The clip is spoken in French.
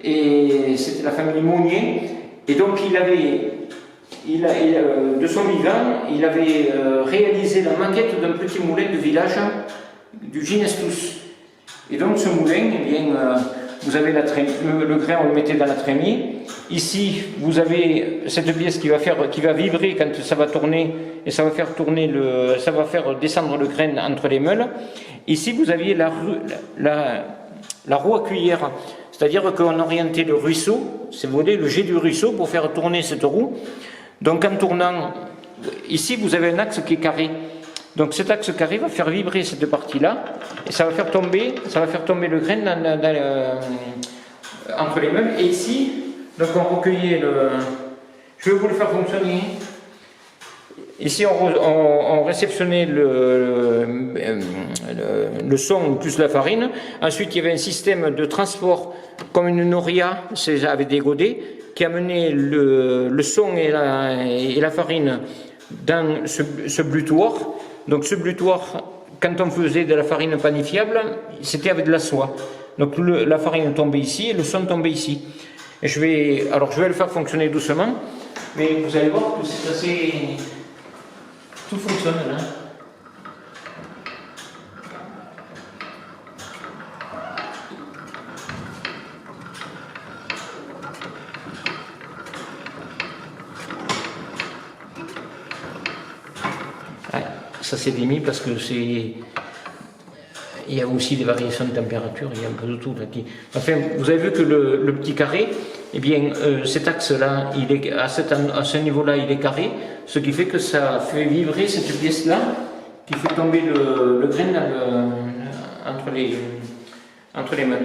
et c'était la famille Monnier. Et donc de son vivant, il avait réalisé la maquette d'un petit moulin de village du Ginestus. Et donc ce moulin, eh bien, vous avez le grain, on le mettait dans la trémie. Ici, vous avez cette pièce qui va vibrer quand ça va tourner, et ça va faire tourner ça va faire descendre le grain entre les meules. Ici, vous aviez la roue à cuillère, c'est-à-dire qu'on orientait le ruisseau, si vous voulez, le jet du ruisseau pour faire tourner cette roue. Donc en tournant, ici, vous avez un axe qui est carré. Donc cet axe carré va faire vibrer cette partie-là, et ça va faire tomber le grain entre les meules. Et ici, donc on recueillait je vais vous le faire fonctionner. Ici, on réceptionnait le son plus la farine. Ensuite, il y avait un système de transport comme une noria, avec des godets, qui amenait le son et la farine dans ce blutoir. Donc ce blutoir, quand on faisait de la farine panifiable, c'était avec de la soie. Donc la farine tombait ici et le son tombait ici. Et je vais le faire fonctionner doucement, mais vous allez voir que c'est assez... Tout fonctionne là. Ouais, ça s'est démis parce que il y a aussi des variations de température, il y a un peu de tout là. Enfin, vous avez vu que le petit carré, eh bien, cet axe-là, à ce niveau-là, il est carré, ce qui fait que ça fait vibrer cette pièce-là, qui fait tomber le grain entre les mains.